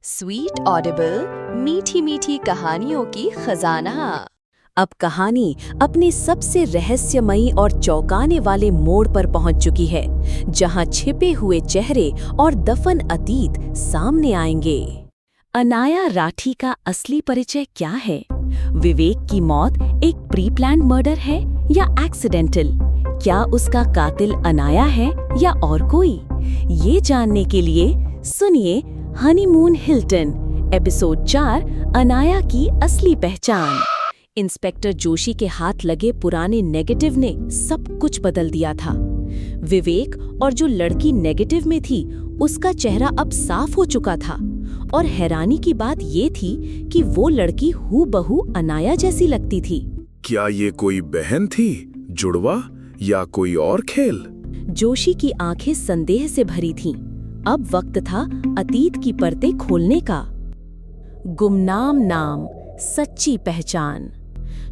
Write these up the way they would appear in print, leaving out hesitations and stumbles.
Sweet Audible मीठी मीठी कहानियों की खजाना। अब कहानी अपने सबसे रहस्यमयी और चौंकाने वाले मोड़ पर पहुंच चुकी है, जहां छिपे हुए चेहरे और दफन अतीत सामने आएंगे। अनाया राठी का असली परिचय क्या है? विवेक की मौत एक प्री प्लान्ड मर्डर है या एक्सीडेंटल? क्या उसका कातिल अनाया है या और कोई? ये जानने के लिए सुनिए हनीमून हिल्टन एपिसोड 4, अनाया की असली पहचान। इंस्पेक्टर जोशी के हाथ लगे पुराने नेगेटिव ने सब कुछ बदल दिया था। विवेक और जो लड़की नेगेटिव में थी उसका चेहरा अब साफ हो चुका था, और हैरानी की बात ये थी कि वो लड़की हूबहू अनाया जैसी लगती थी। क्या ये कोई बहन थी, जुड़वा या कोई और खेल? जोशी की आंखें संदेह से भरी थीं। अब वक्त था अतीत की परतें खोलने का। गुमनाम नाम, सच्ची पहचान।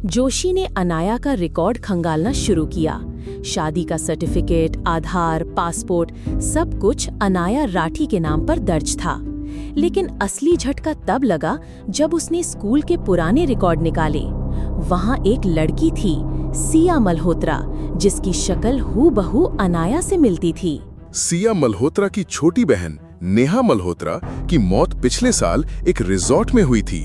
जोशी ने अनाया का रिकॉर्ड खंगालना शुरू किया। शादी का सर्टिफिकेट, आधार, पासपोर्ट, सब कुछ अनाया राठी के नाम पर दर्ज था। लेकिन असली झटका तब लगा जब उसने स्कूल के पुराने रिकॉर्ड निकाले। वहां एक लड़की थी, सिया मल्होत्रा, जिसकी शक्ल हूबहू अनाया से मिलती थी। सिया मल्होत्रा की छोटी बहन नेहा मल्होत्रा की मौत पिछले साल एक रिजॉर्ट में हुई थी।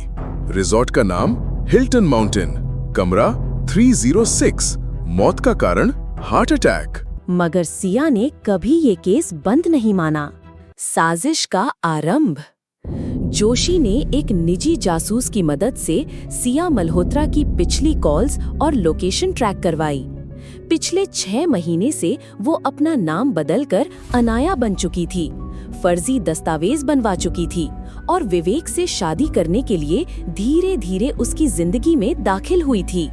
रिजॉर्ट का नाम हिल्टन माउंटेन, कमरा 306। मौत का कारण हार्ट अटैक। मगर सिया ने कभी ये केस बंद नहीं माना। साजिश का आरंभ। जोशी ने एक निजी जासूस की मदद से सिया मल्होत्रा की पिछली कॉल्स और लोकेशन ट्रैक करवाई। पिछले 6 महीने से वो अपना नाम बदलकर अनाया बन चुकी थी, फर्जी दस्तावेज बनवा चुकी थी और विवेक से शादी करने के लिए धीरे धीरे उसकी जिंदगी में दाखिल हुई थी।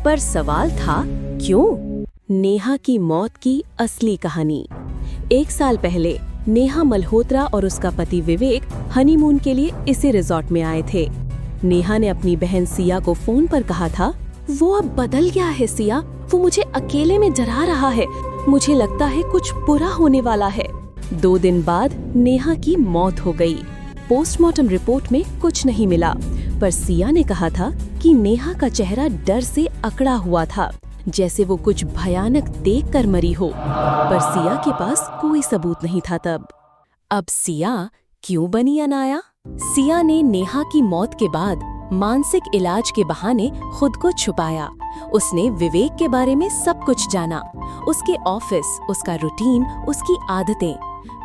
पर सवाल था, क्यों? नेहा की मौत की असली कहानी। 1 साल पहले नेहा मल्होत्रा और उसका पति विवेक हनीमून के लिए इसी रिजॉर्ट में आए थे। नेहा ने अपनी बहन सिया को फोन पर कहा था, वो अब बदल गया है सिया, वो मुझे अकेले में डरा रहा है, मुझे लगता है कुछ बुरा होने वाला है। 2 दिन बाद नेहा की मौत हो गई। पोस्टमार्टम रिपोर्ट में कुछ नहीं मिला, पर सिया ने कहा था कि नेहा का चेहरा डर से अकड़ा हुआ था, जैसे वो कुछ भयानक देखकर मरी हो। पर सिया के पास कोई सबूत नहीं था तब। अब सिया क्यों बनी अनाया? सिया ने नेहा की मौत के बाद मानसिक इलाज के बहाने खुद को छुपाया। उसने विवेक के बारे में सब कुछ जाना, उसके ऑफिस, उसका रूटीन, उसकी आदतें।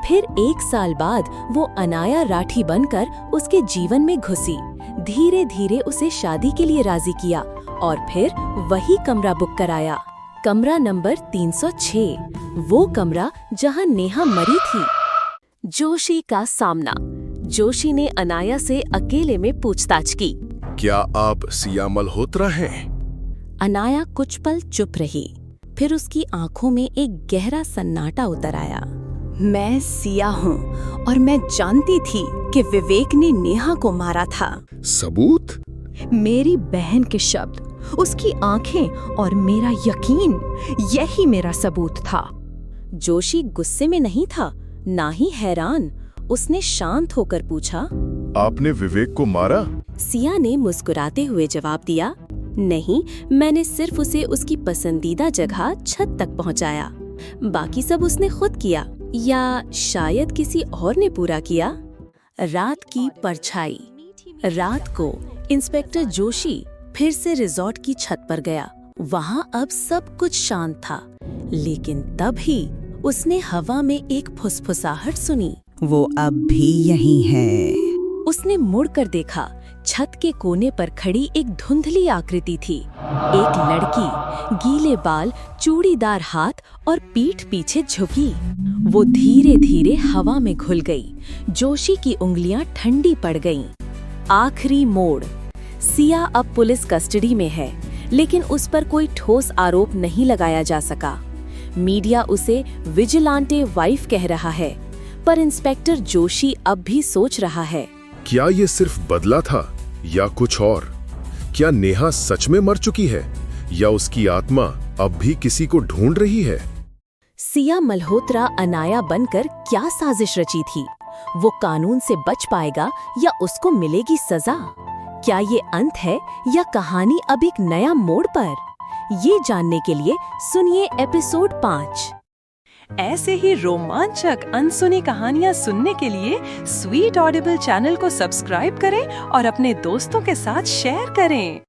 फिर 1 साल बाद वो अनाया राठी बनकर उसके जीवन में घुसी, धीरे धीरे उसे शादी के लिए राजी किया और फिर वही कमरा बुक कराया। कमरा नंबर 306, वो कमरा जहां नेहा मरी थी। जोशी का सामना। जोशी ने अनाया से अकेले में पूछताछ की। क्या आप सिया मल्होत्रा हैं? अनाया कुछ पल चुप रही, फिर उसकी आंखों में एक गहरा सन्नाटा उतर आया। मैं सिया हूँ और मैं जानती थी कि विवेक ने नेहा को मारा था। सबूत? मेरी बहन के शब्द, उसकी आंखें और मेरा यकीन, यही मेरा सबूत था। जोशी गुस्से में नहीं था, ना ही हैरान। उसने शांत होकर पूछा, आपने विवेक को मारा? सिया ने मुस्कुराते हुए जवाब दिया, नहीं, मैंने सिर्फ उसे उसकी पसंदीदा जगह छत तक पहुंचाया। बाकी सब उसने खुद किया, या शायद किसी और ने पूरा किया। रात की परछाई। रात को इंस्पेक्टर जोशी फिर से रिजॉर्ट की छत पर गया। वहां अब सब कुछ शांत था, लेकिन तभी उसने हवा में एक फुसफुसाहट सुनी। वो अब भी यहीं है। उसने मुड़कर देखा। छत के कोने पर खड़ी एक धुंधली आकृति थी। एक लड़की, गीले बाल, चूड़ीदार हाथ और पीठ पीछे झुकी। वो धीरे धीरे हवा में घुल गई। जोशी की उंगलियां ठंडी पड़ गईं। आखिरी मोड़। सिया अब पुलिस कस्टडी में है, लेकिन उस पर कोई ठोस आरोप नहीं लगाया जा सका। मीडिया उसे विजिलांटे वाइफ कह रहा है, पर इंस्पेक्टर जोशी अब भी सोच रहा है, क्या ये सिर्फ बदला था या कुछ और? क्या नेहा सच में मर चुकी है या उसकी आत्मा अब भी किसी को ढूंढ रही है? सिया मल्होत्रा अनाया बनकर क्या साजिश रची थी? वो कानून से बच पाएगा या उसको मिलेगी सजा? क्या ये अंत है या कहानी अब एक नया मोड़ पर? ये जानने के लिए सुनिए एपिसोड 5। ऐसे ही रोमांचक अनसुनी कहानियाँ सुनने के लिए स्वीट ऑडिबल चैनल को सब्सक्राइब करें और अपने दोस्तों के साथ शेयर करें।